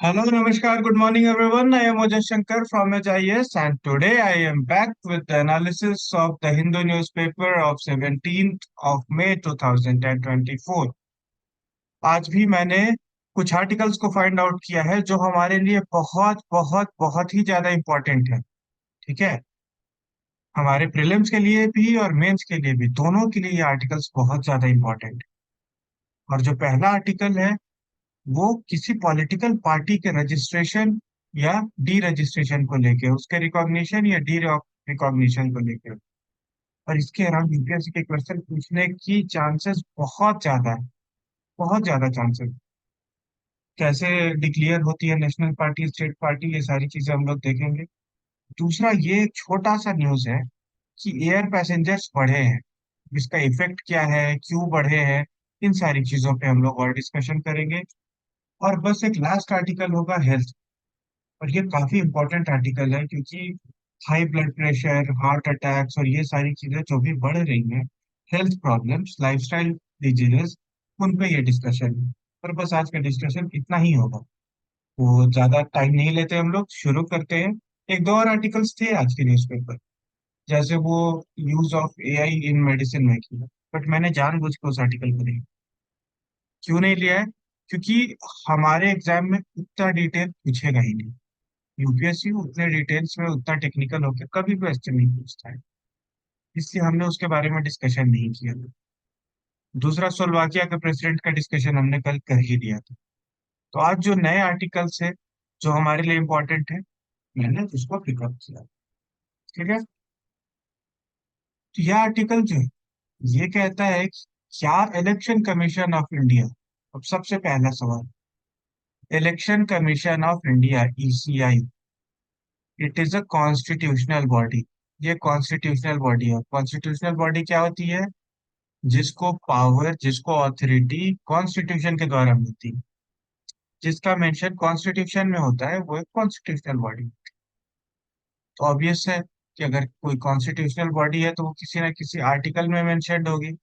Hello, Namaskar, good morning everyone. I am Ajay Shankar from HIS and today I am back with the analysis of the Hindu newspaper of 17th of May 2024. आज भी मैंने कुछ articles को find out किया है जो हमारे लिए बहुत बहुत बहुत ही ज्यादा इम्पोर्टेंट है। ठीक है, हमारे प्रीलिम्स के लिए भी और मेंस के लिए भी, दोनों के लिए ये आर्टिकल्स बहुत ज्यादा इम्पोर्टेंट है। और जो पहला आर्टिकल है वो किसी पॉलिटिकल पार्टी के रजिस्ट्रेशन या डी रजिस्ट्रेशन को लेके, उसके रिकॉग्निशन या डी रिकॉग्निशन को लेके। और इसके अराउंड यूपीएससी के क्वेश्चन पूछने की चांसेस बहुत ज्यादा है, बहुत ज्यादा चांसेस। कैसे डिक्लेयर होती है नेशनल पार्टी, स्टेट पार्टी, ये सारी चीजें हम लोग देखेंगे। दूसरा, ये एक छोटा सा न्यूज है कि एयर पैसेंजर्स बढ़े हैं, इसका इफेक्ट क्या है, क्यों बढ़े हैं, इन सारी चीजों पे हम लोग और डिस्कशन करेंगे। और बस एक लास्ट आर्टिकल होगा हेल्थ। और ये काफी इंपॉर्टेंट आर्टिकल है क्योंकि high blood pressure, heart attacks और ये सारी चीजें जो भी बढ़ रही हैं, हेल्थ प्रॉब्लम्स, लाइफस्टाइल डिजीजेस, उन पे ये डिस्कशन है। पर बस आज का डिस्कशन इतना ही होगा, वो ज्यादा टाइम नहीं लेते, हम लोग शुरू करते हैं। एक दो और आर्टिकल्स थे आज के न्यूज़पेपर, जैसे वो use of AI in medicine में किया, बट मैंने जानबूझ के उस आर्टिकल को नहीं, क्यों नहीं लिया है, क्योंकि हमारे एग्जाम में उतना डिटेल पूछेगा ही नहीं। यूपीएससी उतने डिटेल्स में, उतना टेक्निकल होकर कभी भी क्वेश्चन नहीं पूछता है, इसलिए हमने उसके बारे में डिस्कशन नहीं किया। दूसरा, स्लोवाकिया के प्रेसिडेंट का डिस्कशन हमने कल कर ही लिया था। तो आज जो नए आर्टिकल्स है जो हमारे लिए इम्पोर्टेंट है, मैंने उसको पिकअप किया। ठीक है, तो यह आर्टिकल जो है ये कहता है कि क्या इलेक्शन कमीशन ऑफ इंडिया, अब सबसे पहला सवाल, election commission of India ECI, it is a constitutional body. ये कॉन्स्टिट्यूशनल बॉडी है। कॉन्स्टिट्यूशनल बॉडी क्या होती है? जिसको पावर, जिसको अथॉरिटी कॉन्स्टिट्यूशन के द्वारा मिलती है, जिसका मेंशन कॉन्स्टिट्यूशन में होता है, वो एक कॉन्स्टिट्यूशनल बॉडी। तो ऑब्वियस है कि अगर कोई कॉन्स्टिट्यूशनल बॉडी है तो वो किसी ना किसी आर्टिकल में मेंशन्ड होगी।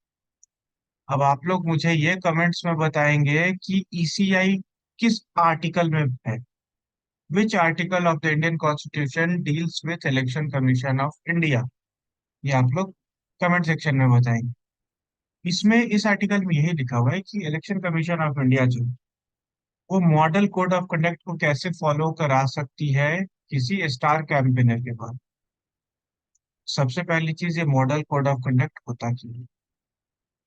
अब आप लोग मुझे ये कमेंट्स में बताएंगे कि ईसीआई किस आर्टिकल में है, which article of the Indian constitution deals with election commission of India. ये आप लोग कमेंट सेक्शन में बताएंगे। इसमें, इस आर्टिकल में यही लिखा हुआ है कि इलेक्शन कमीशन ऑफ इंडिया जो, वो मॉडल कोड ऑफ कंडक्ट को कैसे फॉलो करा सकती है किसी स्टार कैंपेनर के बाद। सबसे पहली चीज, ये मॉडल कोड ऑफ कंडक्ट होता क्या है?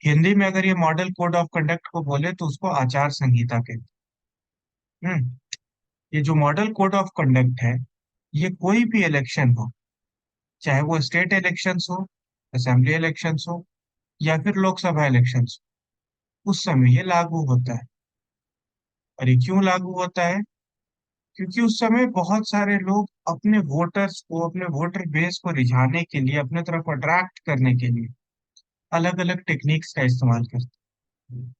हिंदी में अगर ये मॉडल कोड ऑफ कंडक्ट को बोले तो उसको आचार संहिता कहते हैं। ये जो मॉडल कोड ऑफ कंडक्ट है, ये कोई भी इलेक्शन हो, चाहे वो स्टेट इलेक्शंस हो, असेंबली इलेक्शंस हो, या फिर लोकसभा इलेक्शंस, उस समय ये लागू होता है। और ये क्यों लागू होता है? क्योंकि उस समय बहुत सारे लोग अपने वोटर्स को, अपने वोटर बेस को रिझाने के लिए, अपने तरफ अट्रैक्ट करने के लिए अलग अलग टेक्निक्स का इस्तेमाल करते हैं।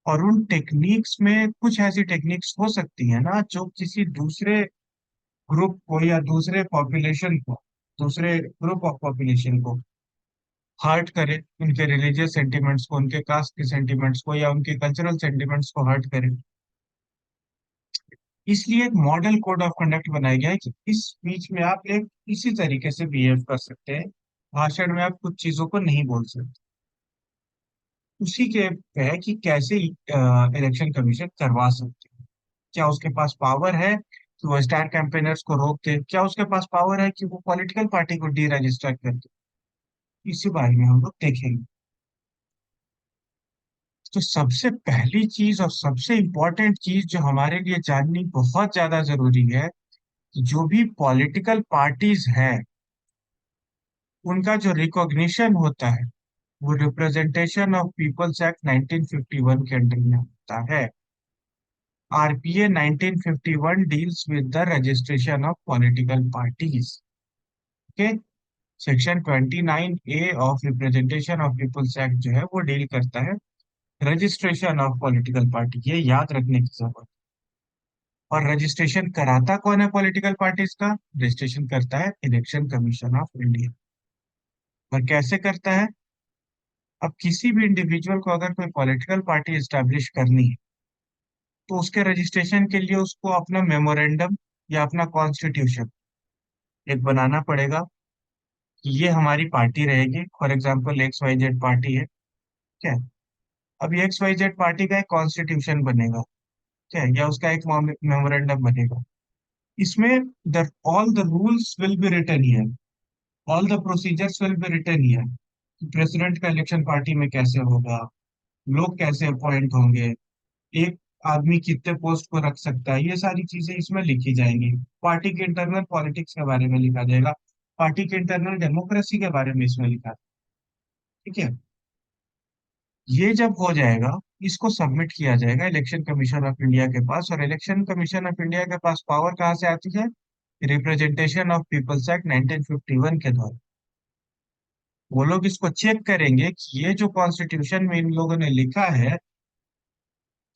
और उन टेक्निक्स में कुछ ऐसी टेक्निक्स हो सकती है ना जो किसी दूसरे ग्रुप को या दूसरे पॉपुलेशन को, दूसरे ग्रुप ऑफ पॉपुलेशन को हर्ट करे, उनके रिलीजियस सेंटिमेंट्स को, उनके कास्ट के सेंटिमेंट्स को, या उनके कल्चरल सेंटिमेंट्स को हर्ट करे। इसलिए एक मॉडल कोड ऑफ कंडक्ट बनाया गया है कि इस स्पीच में आप एक इसी तरीके से बिहेव कर सकते हैं, भाषण में आप कुछ चीजों को नहीं बोल सकते। उसी के पे है कि कैसे इलेक्शन कमीशन करवा सकते हैं। क्या उसके पास पावर है कि वो स्टार कैंपेनर्स को रोक दे? क्या उसके पास पावर है कि वो पॉलिटिकल पार्टी को डी रजिस्टर कर दे? इसी बारे में हम लोग देखेंगे। तो सबसे पहली चीज और सबसे इम्पोर्टेंट चीज जो हमारे लिए जाननी बहुत ज्यादा जरूरी है, जो भी पॉलिटिकल पार्टीज है, उनका जो रिकॉग्निशन होता है, वो रिप्रेजेंटेशन ऑफ पीपल्स एक्ट 1951 के अंडर में होता है। RPA 1951 deals with the registration of political parties. Okay, section 29A of representation of people's act जो है वो डील करता है रजिस्ट्रेशन ऑफ पॉलिटिकल पार्टी। ये याद रखने की जरूरत। और रजिस्ट्रेशन कराता कौन है पॉलिटिकल पार्टीज का? रजिस्ट्रेशन करता है इलेक्शन कमीशन ऑफ इंडिया। और कैसे करता है? अब किसी भी इंडिविजुअल को अगर कोई पॉलिटिकल पार्टी एस्टेब्लिश करनी है, तो उसके रजिस्ट्रेशन के लिए उसको अपना मेमोरेंडम या अपना कॉन्स्टिट्यूशन एक बनाना पड़ेगा कि ये हमारी पार्टी रहेगी। For example X Y Z party है, ठीक है। अब ये एक्स वाई जेड पार्टी का एक कॉन्स्टिट्यूशन बनेगा, ठीक है, या उसका एक मेमोरेंडम बनेगा। इसमें the all the rules will be written here, all the procedures will be written here. President का इलेक्शन पार्टी में कैसे होगा, लोग कैसे अपॉइंट होंगे, एक आदमी कितने पोस्ट को रख सकता है, ये सारी चीजें इसमें लिखी जाएंगी। पार्टी के इंटरनल पॉलिटिक्स के बारे में लिखा जाएगा, पार्टी के इंटरनल डेमोक्रेसी के बारे में इसमें लिखा, ठीक है। ये जब हो जाएगा, इसको सबमिट किया जाएगा इलेक्शन कमीशन ऑफ इंडिया के पास, और इलेक्शन कमीशन ऑफ इंडिया के पास पावर कहाँ से आती है? रिप्रेजेंटेशन ऑफ पीपल्स एक्ट 1951 के द्वारा। वो लोग इसको चेक करेंगे कि ये जो कॉन्स्टिट्यूशन में इन लोगों ने लिखा है,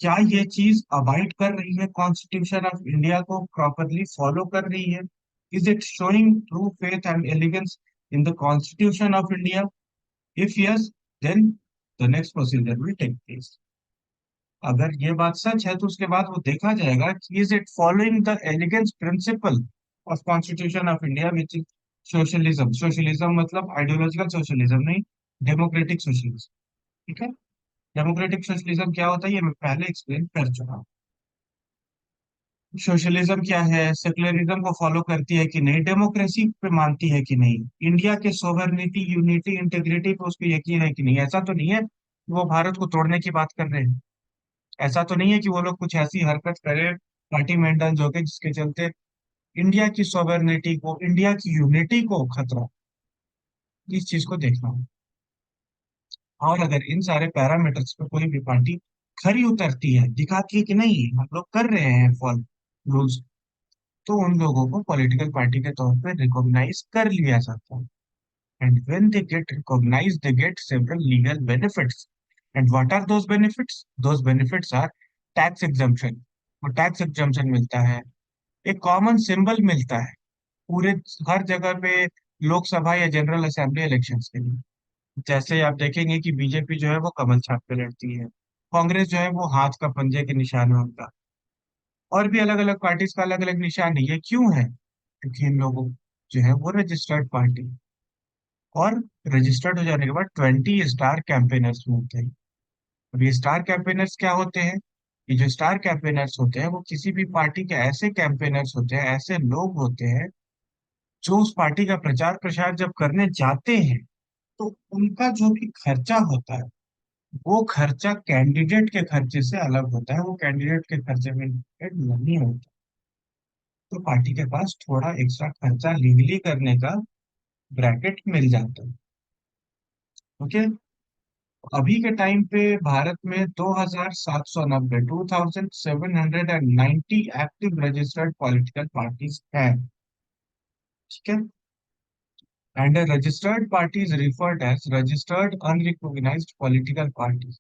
क्या ये चीज अबाइड कर रही है, कॉन्स्टिट्यूशन ऑफ इंडिया को प्रॉपरली फॉलो कर रही है? Is it showing true faith and allegiance in the constitution of India? If yes, then the next procedure will take place. अगर ये बात सच है तो उसके बाद वो देखा जाएगा कि is it following the allegiance principle of constitution of India which is socialism. Socialism मतलब आइडियोलॉजिकल सोशलिज्म नहीं, डेमोक्रेटिक सोशलिज्म, ठीक है। डेमोक्रेटिक सोशलिज्म क्या होता है ये मैं पहले एक्सप्लेन कर चुका हूँ। सोशलिज्म क्या है? सेकुलरिज्म को फॉलो करती है कि नहीं, डेमोक्रेसी पे मानती है कि नहीं, इंडिया के सोवरेनिटी, यूनिटी, इंटीग्रिटी पे उसको यकीन है कि नहीं। ऐसा तो नहीं है कि वो भारत को तोड़ने की बात कर रहे हैं, ऐसा तो नहीं है कि वो लोग कुछ ऐसी हरकत करें पार्टी में इंडल्ज होके जिसके चलते इंडिया की सॉवरेनिटी को, इंडिया की यूनिटी को खतरा हो। इस चीज को देखना हो। और अगर इन सारे पैरामीटर्स पे कोई भी पार्टी खरी उतरती है, दिखाती है कि नहीं हम लोग कर रहे हैं फॉलो रूल्स, तो उन लोगों को पॉलिटिकल पार्टी के तौर पे रिकॉग्नाइज कर लिया जाता है। And when they get recognise they get several legal benefits. And what are those benefits? Those benefits are tax exemption. वो टैक्स एग्जम्पशन मिलता है, एक कॉमन सिंबल मिलता है पूरे हर जगह पे, लोकसभा या जनरल असेंबली इलेक्शंस के लिए। जैसे आप देखेंगे कि बीजेपी जो है वो कमल छाप पे लड़ती है, कांग्रेस जो है वो हाथ का पंजे के निशान है उनका, और भी अलग अलग पार्टीज का अलग अलग निशान है। ये क्यों है? क्योंकि इन लोगों जो है वो रजिस्टर्ड पार्टी, और रजिस्टर्ड हो जाने के बाद 20 स्टार कैंपेनर्स होते हैं। अब ये स्टार कैंपेनर्स क्या होते हैं? ये जो स्टार कैंपेनर्स होते हैं वो किसी भी पार्टी के ऐसे कैंपेनर्स होते हैं, ऐसे लोग होते हैं जो उस पार्टी का प्रचार प्रसार जब करने जाते हैं तो उनका जो भी खर्चा होता है, वो खर्चा कैंडिडेट के खर्चे से अलग होता है, वो कैंडिडेट के खर्चे में नहीं होता। तो पार्टी के पास थोड़ा एक्स्ट्रा खर्चा लीगली करने का ब्रैकेट मिल जाता है। ओके। अभी के टाइम पे भारत में 2790, 2790 एक्टिव रजिस्टर्ड पॉलिटिकल पार्टीज हैं, ठीक है। And registered party is referred as registered unrecognised political party.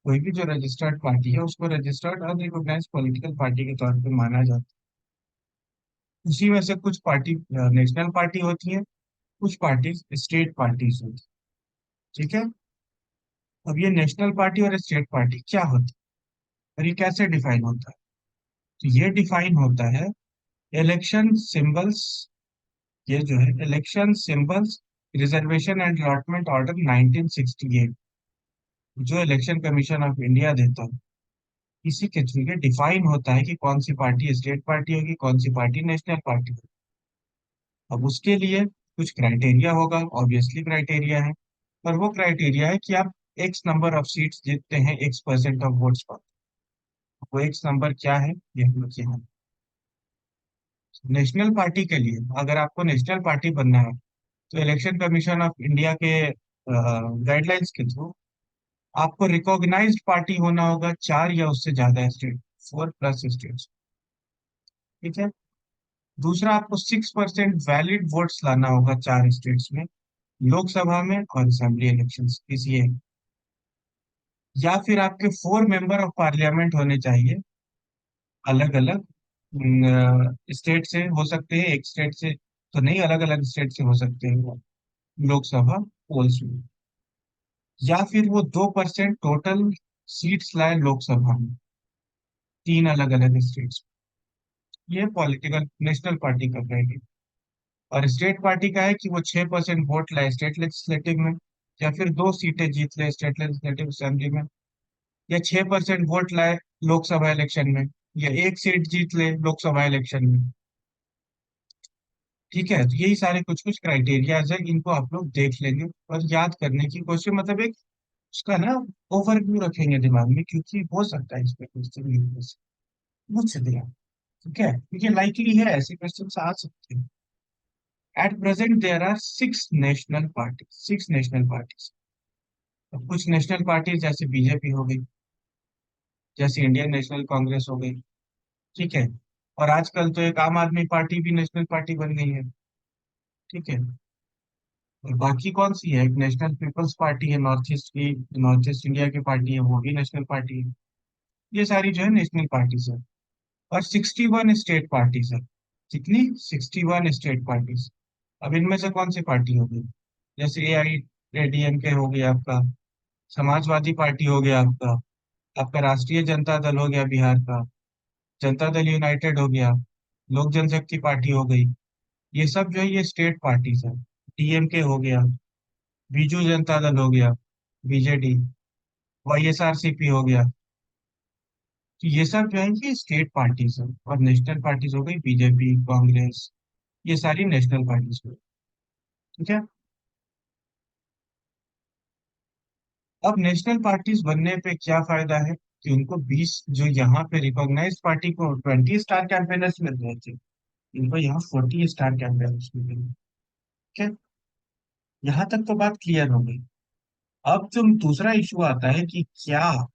कोई भी जो रजिस्टर्ड पार्टी है उसको रजिस्टर्ड अनरिकॉग्नाइज्ड पॉलिटिकल पार्टी के तौर पे माना जाता है। उसी में से कुछ पार्टी नेशनल पार्टी होती है, कुछ पार्टी स्टेट पार्टीज होती है, ठीक है। अब ये नेशनल पार्टी और स्टेट पार्टी क्या होती है और ये कैसे डिफाइन होता है? तो ये डिफाइन होता है इलेक्शन सिंबल्स, ये जो है election symbols reservation and allotment order 1968 जो इलेक्शन कमीशन ऑफ इंडिया देता है, इसी के थ्रू ये डिफाइन होता है कि कौन सी पार्टी स्टेट पार्टी होगी, कौन सी पार्टी नेशनल पार्टी होगी। अब उसके लिए कुछ क्राइटेरिया होगा, ऑब्वियसली क्राइटेरिया है, पर वो क्राइटेरिया है कि आप एक्स नंबर ऑफ सीट्स जीतते हैं, X% ऑफ वोट्स पर। वो एक्स नंबर क्या है ये हम लोग यहाँ, नेशनल पार्टी के लिए अगर आपको नेशनल पार्टी बनना है तो इलेक्शन कमीशन ऑफ इंडिया के गाइडलाइंस के थ्रू आपको रिकॉग्नाइज्ड पार्टी होना होगा 4 या उससे ज्यादा स्टेट, 4+ स्टेट्स, ठीक है। दूसरा, आपको 6% वैलिड वोट्स लाना होगा 4 स्टेट्स में, लोकसभा में और असेंबली इलेक्शन किसी एक। या फिर आपके 4 मेंबर ऑफ पार्लियामेंट होने चाहिए, अलग अलग स्टेट से हो सकते हैं, एक स्टेट से तो नहीं, अलग अलग स्टेट से हो सकते हैं वो लोकसभा पोल्स में। या फिर वो 2% टोटल सीट्स लाए लोकसभा में, तीन अलग अलग स्टेट्स। ये पॉलिटिकल नेशनल पार्टी का क्राइटेरिया। और स्टेट पार्टी का है कि वो 6% वोट लाए स्टेट लेजिस्लेटिव में, या फिर 2 सीटें जीत ले स्टेट लेजिस्लेटिव असेंबली में, या 6% वोट लाए लोकसभा इलेक्शन में, या 1 सीट जीत ले लोकसभा इलेक्शन में। ठीक है, तो यही सारे कुछ कुछ क्राइटेरियाज है, इनको आप लोग देख लेंगे और याद करने की कोशिश, मतलब एक उसका ना ओवरव्यू रखेंगे दिमाग में, क्योंकि हो सकता है इसमें क्वेश्चन पूछ दिया। ठीक है, क्योंकि लाइकली है ऐसे क्वेश्चन आ सकते हैं। At present there are six national parties. अब कुछ नेशनल पार्टीज जैसे बीजेपी हो गई, जैसे इंडियन नेशनल कांग्रेस हो गई। ठीक है, और आजकल तो एक आम आदमी पार्टी भी नेशनल पार्टी बन गई है। ठीक है, और बाकी कौन सी है, एक नेशनल पीपल्स पार्टी है नॉर्थ ईस्ट की, नॉर्थ ईस्ट इंडिया की पार्टी है, वो भी नेशनल पार्टी है। ये सारी जो है नेशनल पार्टीज है। और 61 स्टेट पार्टीज है। कितनी? 61 स्टेट पार्टीज। अब इनमें से कौन सी पार्टी होगी? जैसे AIADMK हो गया आपका, समाजवादी पार्टी हो गया आपका, आपका राष्ट्रीय जनता दल हो गया बिहार का, जनता दल यूनाइटेड हो गया, लोक जनशक्ति पार्टी हो गई। ये सब जो है ये स्टेट पार्टीज है। DMK हो गया, बीजू जनता दल हो गया, BJD, YSRCP हो गया। तो ये सब जो है ये स्टेट पार्टीज है। और नेशनल पार्टीज हो गई बीजेपी, कांग्रेस, ये सारी नेशनल पार्टीज हो गई। ठीक है, अब नेशनल पार्टीज बनने पे क्या फायदा है कि उनको 20, जो यहाँ पे रिकॉग्नाइज पार्टी को 20 स्टार कैंपेनर्स मिल रहे थे, इनको यहाँ 40 स्टार कैंपेनर्स मिल रहे हैं। ठीक है, यहाँ तक तो बात क्लियर हो गई। अब जो दूसरा इशू आता है कि क्या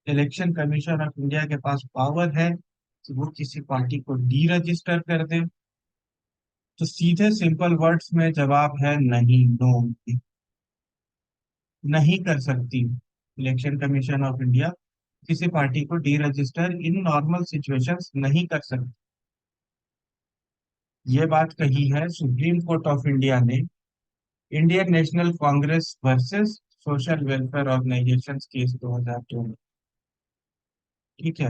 इलेक्शन कमीशन ऑफ इंडिया के पास पावर है कि वो किसी पार्टी को डी रजिस्टर कर दे? तो सीधे सिंपल वर्ड्स में जवाब है नहीं, नो, नहीं कर सकती इलेक्शन कमीशन ऑफ इंडिया किसी पार्टी को deregister in normal situations नहीं कर सकती। ये बात कही है सुप्रीम कोर्ट ऑफ इंडिया ने Indian National Congress versus social welfare organisation case 2002 में। ठीक है,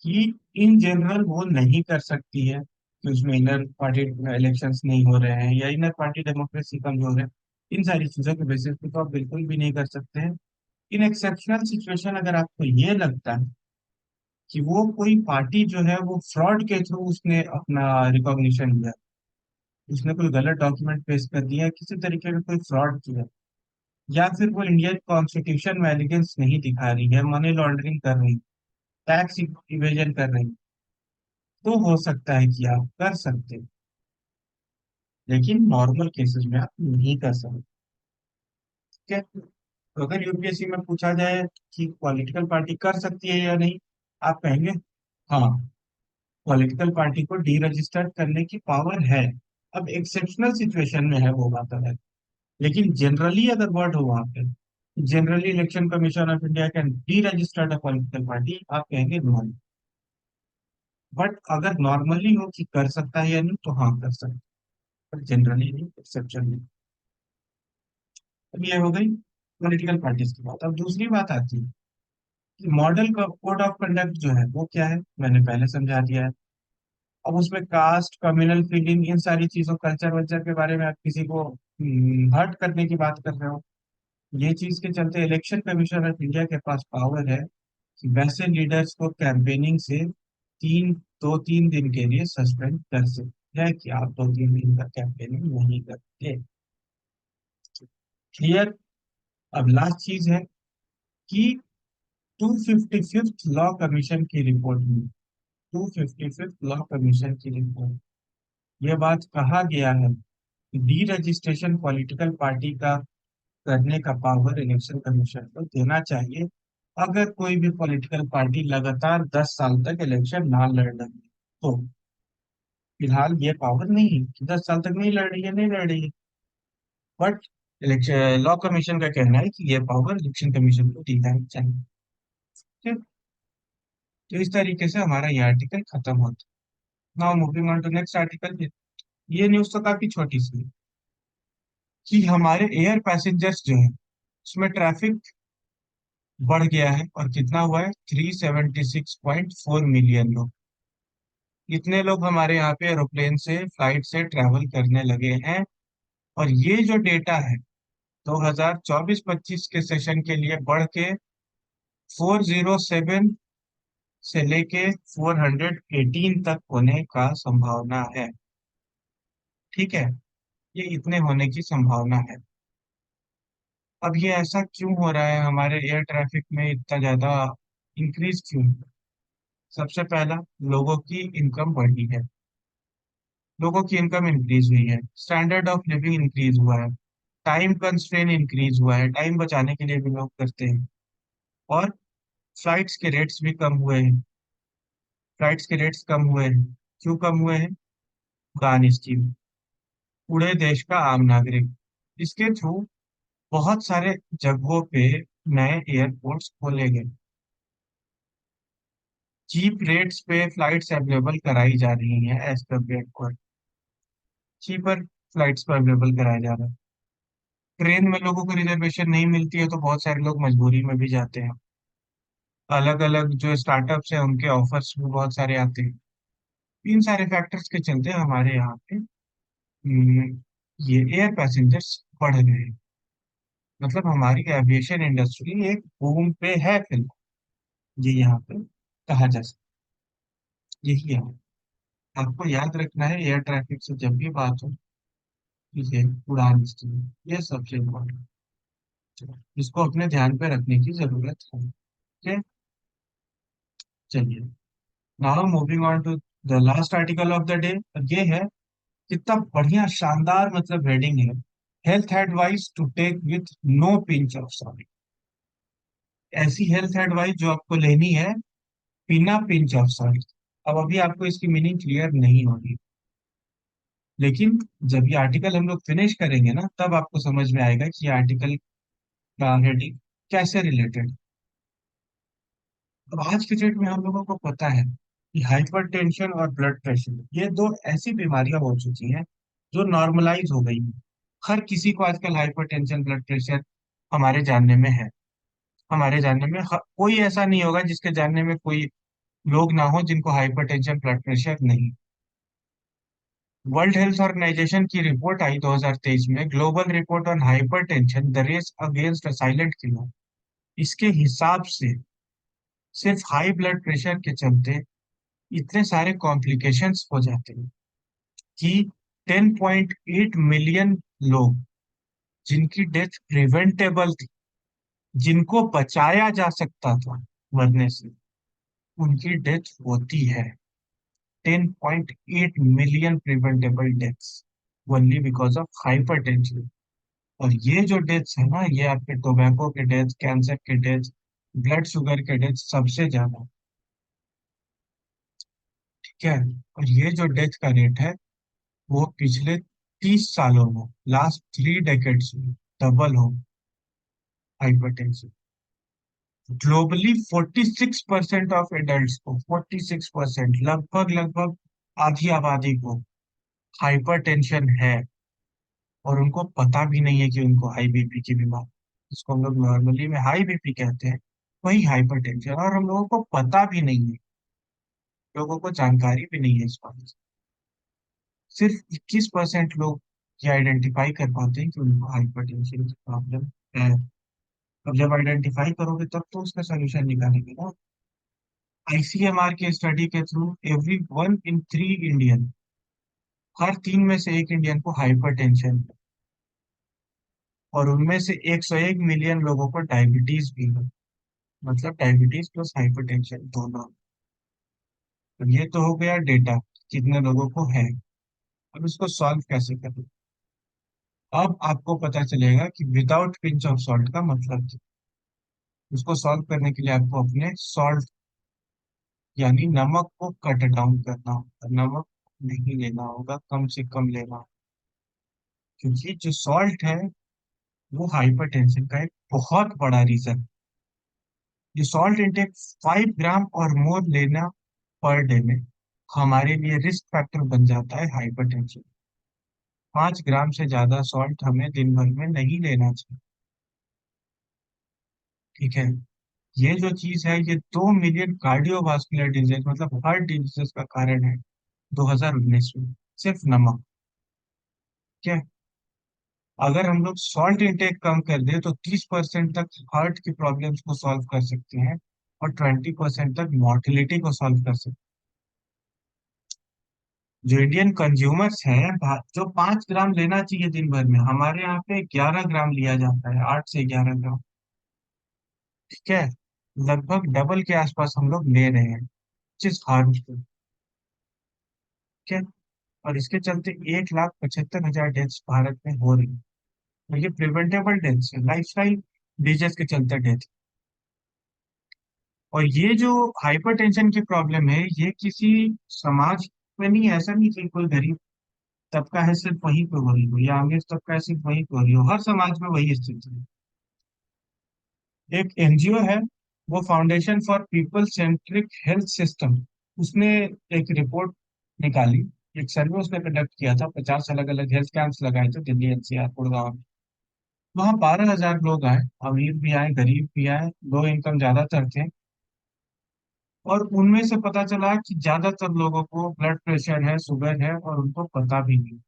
कि इन जनरल वो नहीं कर सकती है कि उसमें इनर पार्टी इलेक्शंस नहीं हो रहे हैं या इनर पार्टी डेमोक्रेसी कमजोर है। इन सारी चीजों के बेसिस पे तो आप बिल्कुल भी नहीं कर सकते हैं। इन एक्सेप्शनल सिचुएशन अगर आपको ये लगता है कि वो कोई पार्टी जो है वो फ्रॉड के थ्रू उसने अपना रिकॉग्निशन लिया, उसने कोई गलत डॉक्यूमेंट पेश कर दिया, किसी तरीके का कोई फ्रॉड किया, या फिर वो इंडियन कॉन्स्टिट्यूशन में एलिगेंस नहीं दिखा रही है, मनी लॉन्ड्रिंग कर रही, टैक्स इवेजन कर रही, तो हो सकता है कि आप कर सकते हैं। लेकिन नॉर्मल केसेस में आप नहीं कर सकते। ठीक है, तो अगर UPSC में पूछा जाए कि पॉलिटिकल पार्टी कर सकती है या नहीं, आप कहेंगे हाँ, पॉलिटिकल पार्टी को डी रजिस्टर करने की पावर है। अब एक्सेप्शनल सिचुएशन में है वो बात अलग। लेकिन जनरली अगर वर्ड हो वहां पे, generally election commission of India can D registered a political party, आप कहेंगे नो। बट अगर नॉर्मली हो कि कर सकता है या नहीं, तो हाँ कर सकता है, पर जनरली नहीं, एक्सेप्शन नहीं। अब ये हो गई पॉलिटिकल पार्टीज की बात। अब दूसरी बात आती है कि मॉडल कोड ऑफ कंडक्ट जो है वो क्या है, मैंने पहले समझा दिया है। अब उसमें कास्ट, कम्युनल फीलिंग, इन सारी चीजों, कल्चर वल्चर के बारे में आप किसी को हर्ट करने की बात कर रहे हो, ये चीज के चलते इलेक्शन कमीशन ऑफ इंडिया के पास पावर है कि वैसे लीडर्स को कैंपेनिंग से 3 दिन के लिए सस्पेंड कर सकते हैं, कि आप 2-3 दिन का कैंपेनिंग नहीं करते। क्लियर? अब लास्ट चीज है कि 255th लॉ कमीशन की रिपोर्ट में, 255th लॉ कमीशन की रिपोर्ट, यह बात कहा गया है कि डी रजिस्ट्रेशन पॉलिटिकल पार्टी का करने का पावर इलेक्शन कमीशन को देना चाहिए अगर कोई भी पॉलिटिकल पार्टी लगातार 10 साल तक इलेक्शन ना लड़ रही है। तो फिलहाल ये पावर नहीं है कि 10 साल तक नहीं लड़ रही है, नहीं लड़ रही है। बट इलेक्शन लॉ कमीशन का कहना है कि ये पावर इलेक्शन कमीशन को दी जानी चाहिए। ठीक? तो इस तरीके से हमारा ये आर्टिकल खत्म होता है। Now moving on to next article. ये न्यूज तो काफी छोटी सी है कि हमारे एयर पैसेंजर्स जो है उसमें ट्रैफिक बढ़ गया है और कितना हुआ है, 376.4 मिलियन लोग। इतने लोग हमारे यहाँ पे एरोप्लेन से, फ्लाइट से ट्रैवल करने लगे हैं। और ये जो डेटा है 2024-25 के सेशन के लिए बढ़ के 407 से लेके 418 तक होने का संभावना है। ठीक है, ये इतने होने की संभावना है। अब ये ऐसा क्यों हो रहा है, हमारे एयर ट्रैफिक में इतना ज्यादा इंक्रीज क्यों? सबसे पहला, लोगों की इनकम बढ़ी है। लोगों की इनकम इंक्रीज हुई है, स्टैंडर्ड ऑफ लिविंग इंक्रीज हुआ है, टाइम कंस्ट्रेन इंक्रीज हुआ है, टाइम बचाने के लिए भी लोग करते हैं। और फ्लाइट्स के रेट्स भी कम हुए हैं। फ्लाइट्स के रेट्स कम हुए हैं, क्यों कम हुए हैं? उड़ान स्कीम, पूरे देश का आम नागरिक, इसके थ्रू बहुत सारे जगहों पे नए एयरपोर्ट्स खोले गए। चीप रेट्स पे फ्लाइट्स अवेलेबल कराई जा रही हैं, as compare to cheaper flights को अवेलेबल कराया जा रहा है। ट्रेन में लोगों को रिजर्वेशन नहीं मिलती है तो बहुत सारे लोग मजबूरी में भी जाते हैं। अलग अलग जो स्टार्टअप्स हैं उनके ऑफर्स भी बहुत सारे आते हैं। इन सारे फैक्टर्स के चलते हमारे यहाँ पे ये एयर पैसेंजर्स बढ़ गए हैं। मतलब हमारी एविएशन इंडस्ट्री एक बूम पे है फिलहाल, ये यहाँ पे कहा जा सकता है। यही है, आपको याद रखना है एयर ट्रैफिक से जब भी बात हो, ठीक है, उड़ान स्कीम, ये सबसे इम्पोर्टेंट, इसको अपने ध्यान पे रखने की जरूरत है। ठीक है, चलिए, now moving on to the last article of the day. ये है, कितना बढ़िया शानदार मतलब हेडिंग है, health advice to take with no pinch of salt. ऐसी हेल्थ एडवाइस जो आपको लेनी है बिना पिंच ऑफ सॉल्ट। अब अभी आपको इसकी मीनिंग क्लियर नहीं होगी, लेकिन जब ये आर्टिकल हम लोग फिनिश करेंगे ना, तब आपको समझ में आएगा कि ये आर्टिकल का हेडिंग कैसे रिलेटेड। अब आज के डेट में हम लोगों को पता है कि हाइपरटेंशन और ब्लड प्रेशर, ये दो ऐसी बीमारियां हो चुकी हैं जो नॉर्मलाइज हो गई हैं। हर किसी को आजकल हाइपरटेंशन, ब्लड प्रेशर हमारे जानने में है। हमारे जानने में कोई ऐसा नहीं होगा जिसके जानने में कोई लोग ना हो जिनको हाइपरटेंशन, ब्लड प्रेशर नहीं। वर्ल्ड हेल्थ ऑर्गेनाइजेशन की रिपोर्ट आई 2023 में, global report on hypertension, the race against a silent killer. इसके हिसाब से सिर्फ हाई ब्लड प्रेशर के चलते इतने सारे कॉम्प्लिकेशंस हो जाते हैं कि 10.8 मिलियन लोग जिनकी डेथ प्रिवेंटेबल थी, जिनको बचाया जा सकता था मरने से, उनकी डेथ होती है। 10.8 million preventable deaths only because of hypertension. और ये जो डेथ्स है ना, ये आपके टोबैको के डेथ, कैंसर के डेथ, ब्लड शुगर के डेथ सबसे ज्यादा। ठीक है, और ये जो डेथ का रेट है वो पिछले 30 सालों में, लास्ट 3 डेकेड्स में डबल हो। हाइपरटेंशन ग्लोबली 46% ऑफ एडल्ट को, 46%, लगभग लगभग आधी आबादी को हाइपरटेंशन है। और उनको पता भी नहीं है कि उनको हाई बीपी की बीमारी, जिसको हम लोग नॉर्मली में हाई बीपी कहते हैं, वही हाइपरटेंशन। और हम लोगों को पता भी नहीं है, लोगों को जानकारी भी नहीं है इस बात की। सिर्फ 21% लोग ये आइडेंटिफाई कर पाते हैं कि उनको हाइपरटेंशन की प्रॉब्लम है। अब जब आइडेंटिफाई करोगे तब तो उसका सोल्यूशन निकालेंगे ना। आईसीएमआर के स्टडी के थ्रू एवरी 1 इन 3 इंडियन, हर 3 में से एक इंडियन को हाइपरटेंशन है। और उनमें से 101 मिलियन लोगों को डायबिटीज भी है। मतलब डायबिटीज प्लस हाइपरटेंशन दोनों। तो ये तो हो गया डेटा, कितने लोगों को है। अब इसको सॉल्व कैसे करें? अब आपको पता चलेगा कि विदाउट पिंच ऑफ सॉल्ट का मतलब क्या। उसको सॉल्व करने के लिए आपको अपने सॉल्ट यानी नमक को कट डाउन करना होगा। नमक नहीं लेना होगा, कम से कम लेना होगा। क्योंकि जो सॉल्ट है वो हाइपरटेंशन का एक बहुत बड़ा रीजन। ये सॉल्ट इंटेक 5 ग्राम और मोर लेना पर डे में हमारे लिए रिस्क फैक्टर बन जाता है हाइपरटेंशन। 5 ग्राम से ज्यादा सॉल्ट हमें दिन भर में नहीं लेना चाहिए। ठीक है, ये जो चीज है, ये 2 मिलियन कार्डियोवास्कुलर डिजीज मतलब हार्ट डिजीजेस का कारण है 2019 में, सिर्फ नमक। क्या है? अगर हम लोग सॉल्ट इंटेक कम कर दे तो 30% तक हार्ट की प्रॉब्लम्स को सॉल्व कर सकते हैं, और 20% तक मॉर्टिलिटी को सॉल्व कर सकते हैं। जो इंडियन कंज्यूमर्स हैं, जो 5 ग्राम लेना चाहिए दिन भर में, हमारे यहाँ पे 11 ग्राम लिया जाता है, 8 से 11 ग्राम। ठीक है, लगभग डबल के आसपास हम लोग ले रहे हैं, जिस हार्मफुल। ठीक है, और इसके चलते 1,75,000 डेथ्स भारत में हो रही है। और ये प्रिवेंटेबल डेथ्स है, लाइफस्टाइल डिजीज के चलते डेथ। और ये जो हाइपरटेंशन की प्रॉब्लम है, ये किसी समाज में नहीं, ऐसा नहीं कि कोई गरीब तबका है सिर्फ वहीं पे हो रही हो, या अमीर तबका है सिर्फ वहीं पे हो रही हो, हर समाज में वही स्थिति है। एक एनजीओ है, वो foundation for people centric health system, उसने एक रिपोर्ट निकाली, एक सर्वे उसने कंडक्ट किया था, 50 अलग अलग हेल्थ कैंप्स लगाए थे दिल्ली एनसीआर गुड़गांव में। वहाँ 12,000 लोग आए, अमीर भी आए, गरीब भी आए, लो इनकम ज्यादातर थे। और उनमें से पता चला कि ज्यादातर लोगों को ब्लड प्रेशर है, शुगर है, और उनको पता भी नहीं,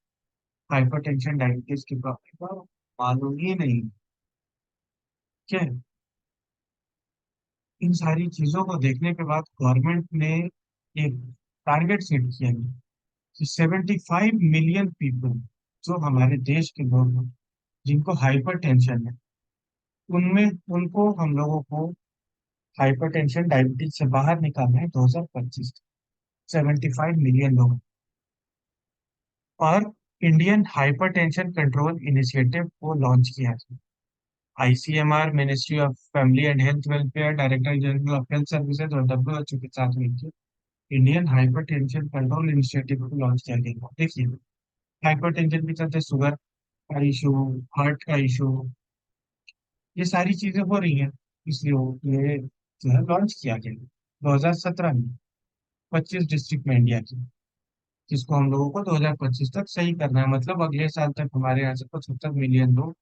हाइपरटेंशन डायबिटीज की प्रॉब्लम का मालूम ही नहीं। क्या है? इन सारी चीजों को देखने के बाद गवर्नमेंट ने एक टारगेट सेट किया है कि 75 मिलियन पीपल, जो हमारे देश के लोग हैं, जिनको हाइपर टेंशन है, उनमें उनको हम लोगों को हाइपरटेंशन डायबिटीज से बाहर निकालना है 2025 तक। 75 मिलियन लोग। और इंडियन हाइपरटेंशन कंट्रोल इनिशिएटिव को लॉन्च किया था। ICMR, ministry of family and health welfare, director general of health services और डब्ल्यूएचओ के साथ मिलकर इंडियन हाइपरटेंशन कंट्रोल इनिशिएटिव को लॉन्च किया गया। देखिए, हाइपरटेंशन के चलते शुगर का इशू, हार्ट का इशू, ये सारी चीजें हो रही हैं, इसलिए ये जो है लॉन्च किया गया 2017 में, 25 डिस्ट्रिक्ट में इंडिया की, जिसको हम लोगों को 2025 तक सही करना है। मतलब अगले साल तक हमारे यहाँ से 75 मिलियन लोग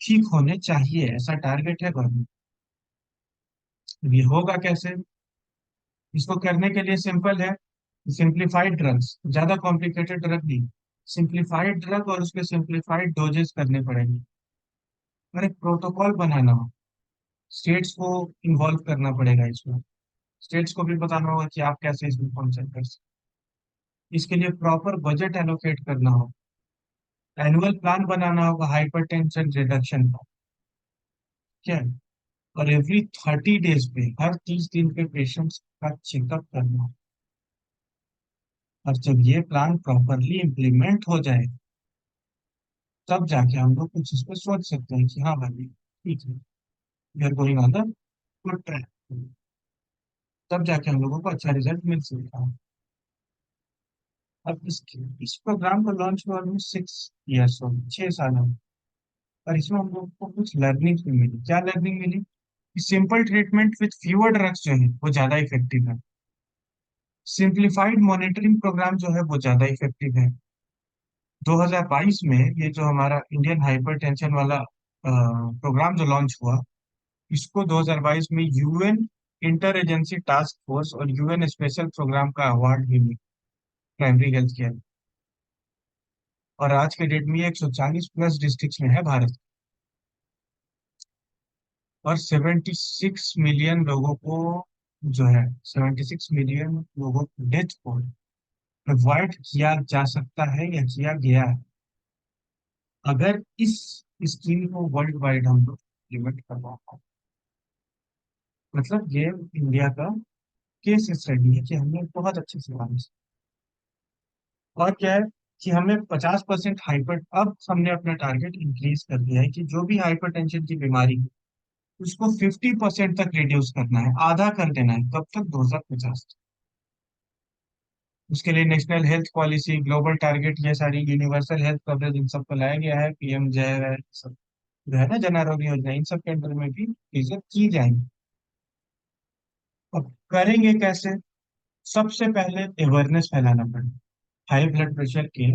ठीक होने चाहिए, ऐसा टारगेट है गवर्नमेंट। ये होगा कैसे? इसको करने के लिए सिंपल है, सिंप्लीफाइड ड्रग्स, ज्यादा कॉम्प्लिकेटेड ड्रग नहीं, सिंप्लीफाइड ड्रग और उसके सिंप्लीफाइड डोजेस करने पड़ेंगे। और एक प्रोटोकॉल बनाना हो, स्टेट्स को इन्वॉल्व करना पड़ेगा इसमें। स्टेट्स को भी बताना होगा कि आप कैसे इसमें फंक्शन कर सकते हैं। इसके लिए प्रॉपर बजट एलोकेट करना होगा, एनुअल प्लान बनाना होगा हाइपरटेंशन रिडक्शन का। क्या है? और एवरी 30 डेज पे, हर 30 दिन पे पेशेंट्स का चेकअप करना होगा। और जब ये प्लान प्रॉपरली इम्प्लीमेंट हो जाए, तब जाके हम लोग कुछ इस पर सोच सकते हैं कि हाँ भाई ठीक है, we are going on the good track. तब जाके हम लोगों को अच्छा रिजल्ट मिल सकता है। अब इस प्रोग्राम को लॉन्च हुआ ऑलमोस्ट 6 ईयर्स हो, 6 साल हो। और इसमें हम लोग को कुछ लर्निंग भी मिली। क्या लर्निंग मिली? कि simple treatment with fewer drugs जो है वो ज्यादा इफेक्टिव है। सिंप्लीफाइड मॉनिटरिंग प्रोग्राम जो है वो ज्यादा इफेक्टिव है। 2022 में ये जो हमारा इंडियन हाइपरटेंशन वाला प्रोग्राम जो लॉन्च हुआ, इसको 2022 में UN inter agency task force और यूएन स्पेशल प्रोग्राम का अवार्ड भी मिला, प्राइमरी हेल्थ केयर। और आज के डेट में ये 140 प्लस डिस्ट्रिक्ट में है भारत। और 76 मिलियन लोगों को जो है, 76 मिलियन लोगों को डेथ को अवॉइड किया जा सकता है या किया गया है, अगर इस स्कीम को वर्ल्ड वाइड हम लोग इम्प्लीमेंट करवा पाए। मतलब ये इंडिया का केस स्टडी है कि हमने बहुत अच्छे से काम किया। और क्या है कि हमें 50% हाइपर, अब हमने अपना टारगेट इंक्रीज कर दिया है कि जो भी हाइपरटेंशन की बीमारी है, उसको 50% तक रिड्यूस करना है, आधा कर देना है। कब तक? 2050। उसके लिए national health policy, global target, ये सारी यूनिवर्सल हेल्थ कवरेज, इन सबको लाया गया है। पीएम जय सब जो है ना, जन आरोग्य योजना, इन सब के अंदर में भी चीजें की जाएंगी। अब करेंगे कैसे? सबसे पहले अवेयरनेस फैलाना पड़ेगा। हाई ब्लड प्रेशर के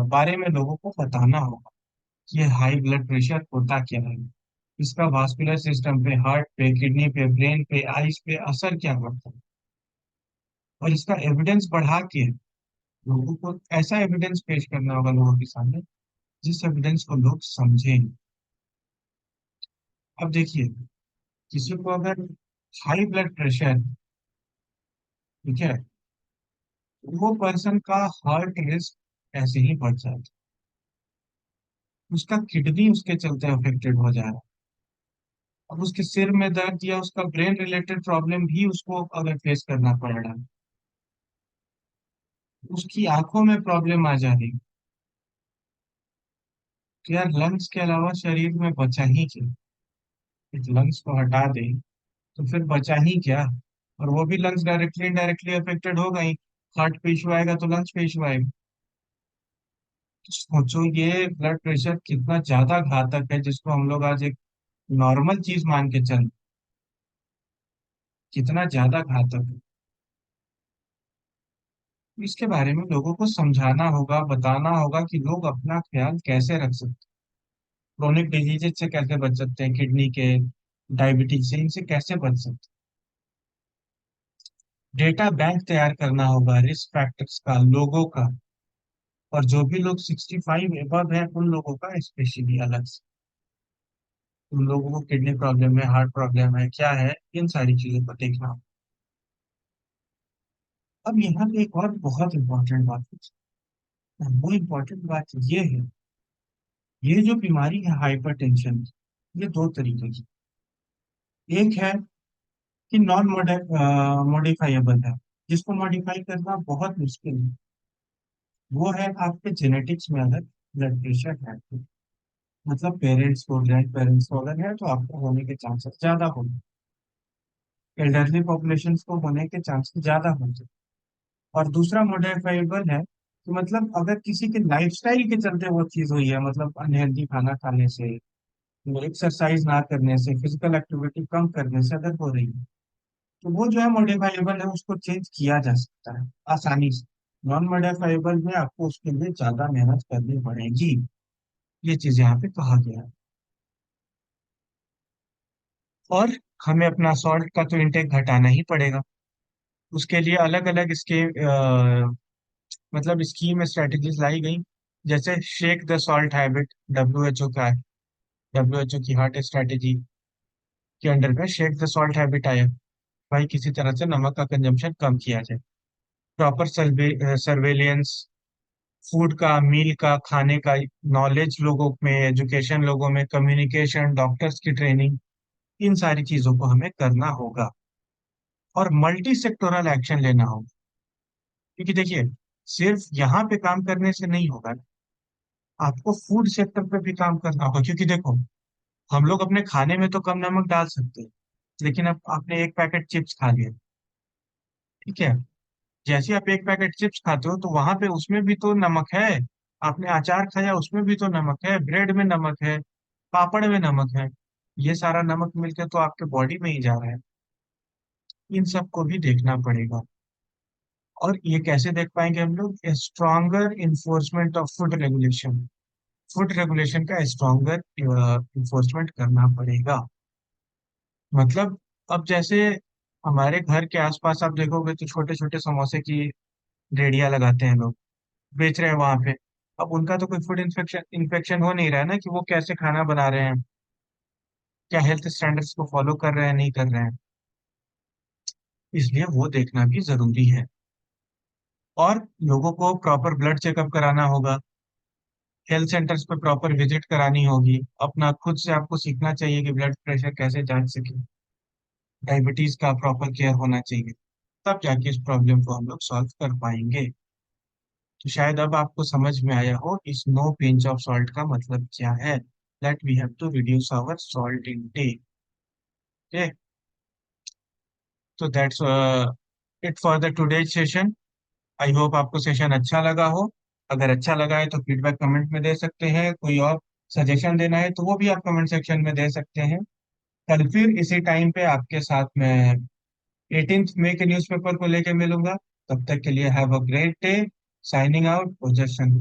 बारे में लोगों को बताना होगा कि ये हाई ब्लड प्रेशर होता क्या है, इसका वास्कुलर सिस्टम पे, हार्ट पे, किडनी पे, ब्रेन पे, आइज पे असर क्या पड़ता है, और इसका एविडेंस बढ़ा के लोगों को ऐसा एविडेंस पेश करना होगा लोगों के सामने जिस एविडेंस को लोग समझें। अब देखिए, किसी को अगर हाई ब्लड प्रेशर, ठीक है, वो पर्सन का हार्ट रिस्क ऐसे ही बढ़ जाता है, उसका किडनी उसके चलते अफेक्टेड हो जा रहा है। अब उसके सिर में दर्द या उसका ब्रेन रिलेटेड प्रॉब्लम भी उसको अगर फेस करना पड़ रहा है, उसकी आंखों में प्रॉब्लम आ जा रही है, तो यार लंग्स के अलावा शरीर में बचा ही क्या। लंग्स को हटा दें तो फिर बचा ही क्या। और वो भी लंग्स डायरेक्टली इनडायरेक्टली अफेक्टेड होगा ही। हार्ट पे इशू आएगा तो लंग्स पे इशू आएगा। तो सोचो ये ब्लड प्रेशर कितना ज्यादा घातक है, जिसको हम लोग आज एक नॉर्मल चीज मान के चल, कितना ज्यादा घातक है। इसके बारे में लोगों को समझाना होगा, बताना होगा कि लोग अपना ख्याल कैसे रख सकते हैं, क्रोनिक डिजीजेज से कैसे बच सकते हैं, किडनी के, डायबिटीज से, इनसे कैसे बच सकते हैं। डेटा बैंक तैयार करना होगा रिस्क फैक्टर्स का, लोगों का, और जो भी लोग 65 एबव है उन लोगों का स्पेशली अलग से। उन लोगों को किडनी प्रॉब्लम है, हार्ट प्रॉब्लम है, क्या है, इन सारी चीजों को देखना होगा। अब यहाँ पे एक और बहुत इंपॉर्टेंट बात है। वो इम्पोर्टेंट बात ये है, ये जो बीमारी है हाइपरटेंशन, ये दो तरीके की। एक है कि नॉन मॉडिफाइबल है, जिसको मॉडिफाई करना बहुत मुश्किल है। वो है आपके जेनेटिक्स में अगर ब्लड प्रेशर है तो, मतलब पेरेंट्स को, ग्रैंड पेरेंट्स को अगर है तो आपको होने के चांसेस ज्यादा होंगे। एल्डरली पॉपुलेशन को होने के चांसेस ज्यादा होंगे। और दूसरा मॉडिफाइबल है कि मतलब अगर किसी के लाइफस्टाइल के चलते वो चीज हुई है, मतलब अनहेल्दी खाना खाने से, एक्सरसाइज ना करने से, फिजिकल एक्टिविटी कम करने से अगर हो रही है, तो वो जो है मॉडिफाइबल है, उसको चेंज किया जा सकता है आसानी से। नॉन मॉडिफाइबल में आपको उसके लिए ज्यादा मेहनत करनी पड़ेगी। ये चीज यहाँ पे कहा गया है। और हमें अपना सॉल्ट का तो इंटेक घटाना ही पड़ेगा। उसके लिए अलग अलग इसके मतलब स्कीम स्ट्रेटेजीज लाई गई। जैसे shake the salt habit, WHO का है, WHO की हार्ट स्ट्रेटेजी के अंडर में शेक द सॉल्ट हैबिट आया। भाई किसी तरह से नमक का कंजम्पशन कम किया जाए। प्रॉपर सर्वेलियंस, फूड का, मील का, खाने का नॉलेज लोगों में, एजुकेशन लोगों में, कम्युनिकेशन, डॉक्टर्स की ट्रेनिंग, इन सारी चीजों को हमें करना होगा। और मल्टी सेक्टोरल एक्शन लेना होगा। क्योंकि देखिए, सिर्फ यहाँ पे काम करने से नहीं होगा, आपको फूड सेक्टर पे भी काम करना होगा। क्योंकि देखो, हम लोग अपने खाने में तो कम नमक डाल सकते हैं, लेकिन अब आपने एक पैकेट चिप्स खा लिया, ठीक है, जैसे आप एक पैकेट चिप्स खाते हो तो वहां पे उसमें भी तो नमक है। आपने अचार खाया, उसमें भी तो नमक है, ब्रेड में नमक है, पापड़ में नमक है। ये सारा नमक मिलकर तो आपके बॉडी में ही जा रहा है। इन सब को भी देखना पड़ेगा। और ये कैसे देख पाएंगे हम लोग? Stronger enforcement of food regulation. Food regulation का स्ट्रॉन्गर इन्फोर्समेंट करना पड़ेगा। मतलब अब जैसे हमारे घर के आसपास आप देखोगे तो छोटे छोटे समोसे की रेडियां लगाते हैं लोग, बेच रहे हैं वहां पे। अब उनका तो कोई फूड इन्फेक्शन इन्फेक्शन हो नहीं रहा है ना, कि वो कैसे खाना बना रहे हैं, क्या हेल्थ स्टैंडर्ड्स को फॉलो कर रहे हैं, नहीं कर रहे हैं। इसलिए वो देखना भी जरूरी है। और लोगों को प्रॉपर ब्लड चेकअप कराना होगा, हेल्थ सेंटर्स पे प्रॉपर विजिट करानी होगी। अपना खुद से आपको सीखना चाहिए कि ब्लड प्रेशर कैसे जांच सके, डायबिटीज का प्रॉपर केयर होना चाहिए। तब जाके इस प्रॉब्लम को हम लोग सॉल्व कर पाएंगे। तो शायद अब आपको समझ में आया हो इस नो पिंच ऑफ सॉल्ट का मतलब क्या है। That we have to reduce our salt intake. Okay, तो that's it for the today session. I hope आपको सेशन अच्छा लगा हो। अगर अच्छा लगा है तो फीडबैक कमेंट में दे सकते हैं। कोई और सजेशन देना है तो वो भी आप कमेंट सेक्शन में दे सकते हैं। कल फिर इसी टाइम पे आपके साथ मैं 18th मई के न्यूज़पेपर को लेके मिलूंगा। तब तक के लिए have a great day. Signing out, Ojas Shankar.